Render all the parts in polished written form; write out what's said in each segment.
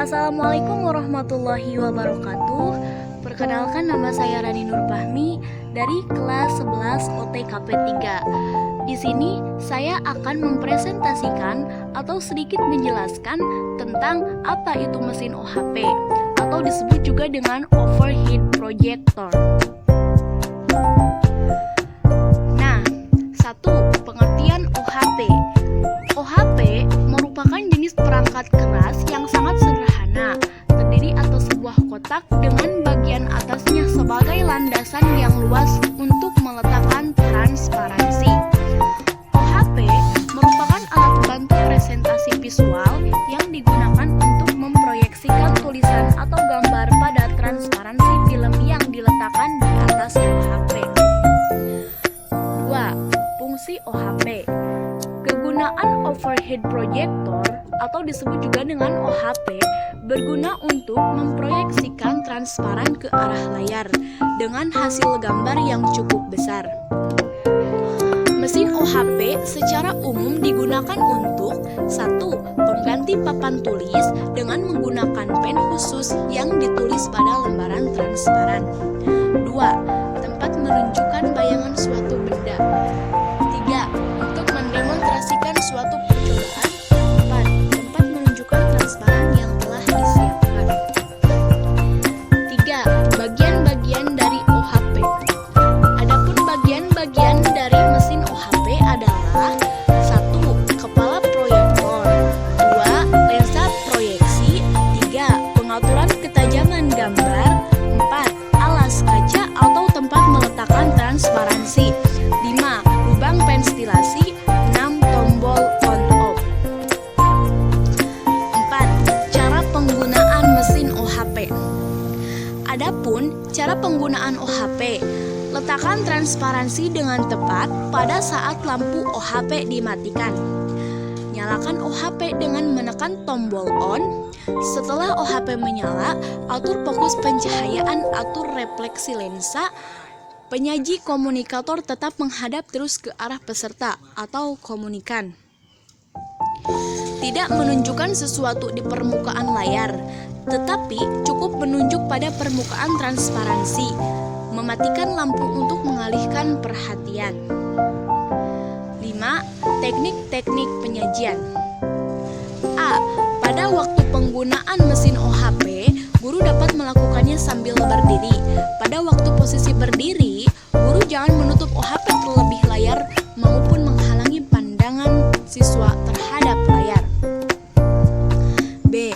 Assalamualaikum warahmatullahi wabarakatuh. Perkenalkan, nama saya Rani Nur Fahmi dari kelas 11 OTKP 3. Di sini saya akan mempresentasikan atau sedikit menjelaskan tentang apa itu mesin OHP atau disebut juga dengan overhead projector. Nah, pengertian OHP. OHP merupakan jenis perangkat keras yang sangat sederhana, terdiri atas sebuah kotak dengan bagian atasnya sebagai landasan yang luas untuk meletakkan transparansi. OHP merupakan alat bantu presentasi visual yang digunakan untuk memproyeksikan tulisan atau gambar pada transparansi film yang diletakkan di atas OHP. 2. Fungsi OHP. Kegunaan overhead projector atau disebut juga dengan OHP berguna untuk memproyeksikan transparan ke arah layar dengan hasil gambar yang cukup besar. Mesin OHP secara umum digunakan untuk 1. Pengganti papan tulis dengan menggunakan pen khusus yang ditulis pada lembaran transparan. 2. Tempat menunjukkan bayangan suatu benda. 3. Untuk mendemonstrasikan suatu percobaan. 4. Tempat menunjukkan transparan yang telah disiapkan. 3. Bagian-bagian dari OHP. Adapun bagian-bagian dari mesin OHP adalah 1. Kepala proyektor. 2. Lensa proyeksi. 3. Pengaturan ketajaman gambar. 4. Alas kaca atau tempat meletakkan transparansi. 5. Lubang ventilasi. 6. Tombol on-off. 4. Cara penggunaan mesin OHP. Adapun cara penggunaan OHP, letakkan transparansi dengan tepat pada saat lampu OHP dimatikan. Nyalakan OHP dengan menekan tombol on. Setelah OHP menyala, atur fokus pencahayaan, atur refleksi lensa. Penyaji komunikator tetap menghadap terus ke arah peserta atau komunikan. Tidak menunjukkan sesuatu di permukaan layar, tetapi cukup menunjuk pada permukaan transparansi. Mematikan lampu untuk mengalihkan perhatian. 5. Teknik-teknik penyajian. A. Pada waktu penggunaan mesin OHP, guru dapat melakukannya sambil berdiri. Pada waktu posisi berdiri, guru jangan menutup OHP terlebih layar maupun menghalangi pandangan siswa terhadap layar. B.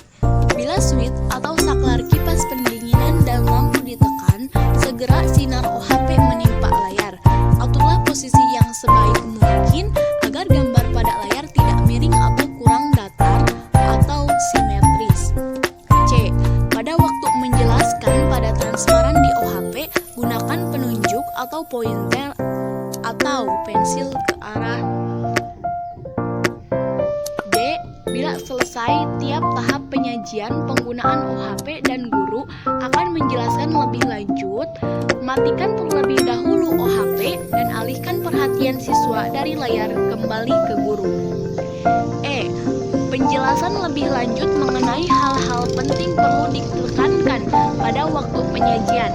Bila switch atau saklar kipas pendinginan dan lampu ditekan, segera sinar OHP menimpa layar. Aturlah posisi yang sebaik mungkin agar gambar pada layar tidak miring atau kurang datar atau simetris. C. Pada waktu menjelaskan pada transparan di OHP, gunakan penunjuk atau pointer atau pensil ke arah. D. Bila selesai tiap tahap penyajian penggunaan OHP dan guru akan menjelaskan lebih lanjut, matikan terlebih dahulu OHP dan alihkan perhatian siswa dari layar kembali ke guru. E. Penjelasan lebih lanjut mengenai hal-hal penting perlu ditekankan pada waktu penyajian.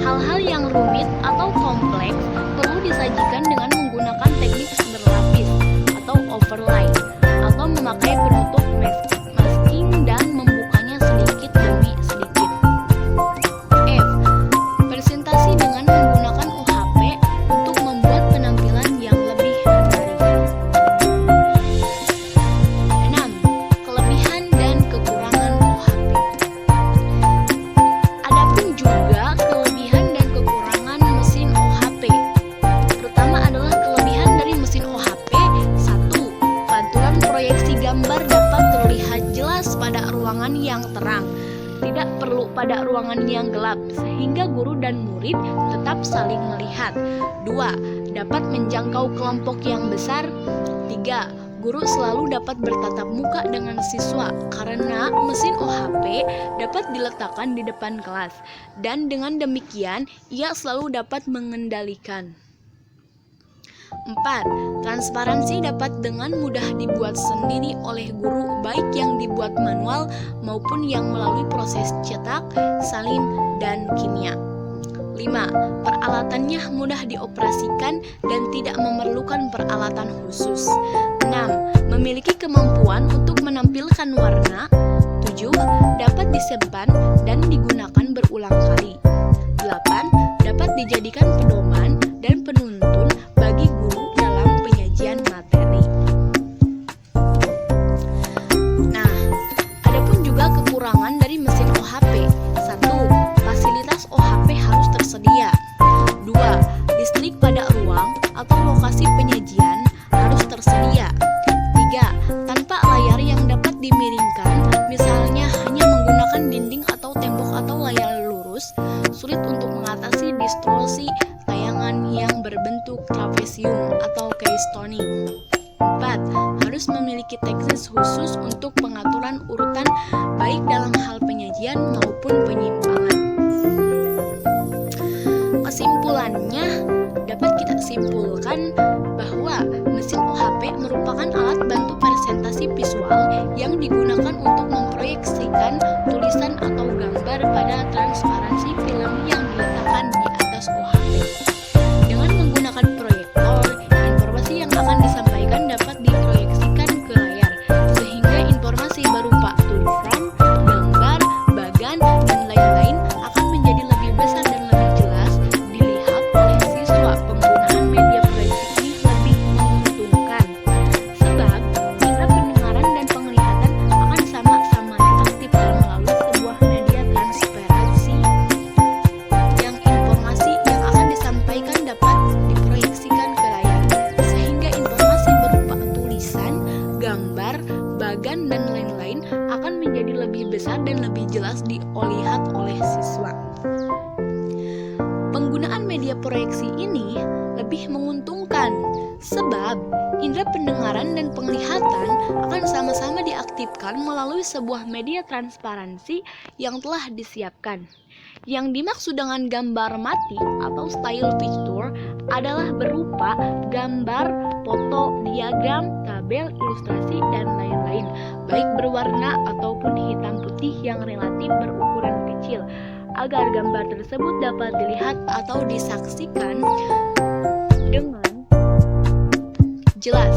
Hal-hal yang rumit atau kompleks perlu disajikan dengan menggunakan teknik berlapis atau overlay atau memakai penutup masking dan membukanya sedikit demi sedikit. F. Presentasi dengan menggunakan OHP untuk membuat penampilan yang lebih menarik. 6. Kelebihan dan kekurangan OHP. Adapun juga kelebihan dan kekurangan mesin OHP. Pertama adalah kelebihan dari mesin OHP. 1. Pantulan proyeksi gambar dapat terlihat jelas pada ruangan yang terang. Tidak perlu pada ruangan yang gelap, sehingga guru dan murid tetap saling melihat. 2. Dapat menjangkau kelompok yang besar. 3. Guru selalu dapat bertatap muka dengan siswa karena mesin OHP dapat diletakkan di depan kelas, dan dengan demikian ia selalu dapat mengendalikan. 4. Transparansi dapat dengan mudah dibuat sendiri oleh guru, baik yang dibuat dibuat manual maupun yang melalui proses cetak, salin, dan kimia. 5. Peralatannya mudah dioperasikan dan tidak memerlukan peralatan khusus. 6. Memiliki kemampuan untuk menampilkan warna. 7. Dapat disimpan dan digunakan berulang kali. 8. Dapat dijadikan pedoman dan penuntun bagi guru dalam penyajian materi. Nah, adapun juga kekurangan dari mesin OHP. 1. Fasilitas OHP harus tersedia. 2. Listrik pada ruang atau lokasi penyajian harus tersedia. 3. Tanpa layar yang dapat dimiringkan, misalnya hanya menggunakan dinding atau tembok atau layar lurus, sulit untuk mengatasi distorsi tayangan yang berbentuk trapesium atau keistoning. 4. Harus memiliki teknis khusus untuk pengaturan urutan baik dalam hal penyajian maupun penyimpangan. Kesimpulannya, dapat kita simpulkan bahwa mesin OHP merupakan alat bantu presentasi visual yang digunakan untuk memproyeksikan tulisan atau gambar pada transparansi film yang diletakkan di atas OHP. Dengan menggunakan proyektor, informasi yang akan disampaikan dapat diproyeksikan ke layar, sehingga informasi berupa tulisan, gambar, bagan, dan lain-lain akan menjadi lebih besar dan lebih jelas dilihat oleh siswa. Penggunaan media proyeksi ini lebih menguntungkan, sebab indera pendengaran dan penglihatan akan sama-sama diaktifkan melalui sebuah media transparansi yang informasi yang akan disampaikan dapat diproyeksikan ke layar, sehingga informasi berupa tulisan, gambar, bagan, dan lain-lain akan menjadi lebih besar dan lebih jelas dilihat oleh siswa. Penggunaan media proyeksi ini lebih menguntungkan, sebab indera pendengaran dan penglihatan akan sama-sama diaktifkan melalui sebuah media transparansi yang telah disiapkan. Yang dimaksud dengan gambar mati atau style picture adalah berupa gambar, foto, diagram, tabel, ilustrasi, dan lain-lain, baik berwarna ataupun hitam putih yang relatif berukuran kecil, agar gambar tersebut dapat dilihat atau disaksikan dengan jelas.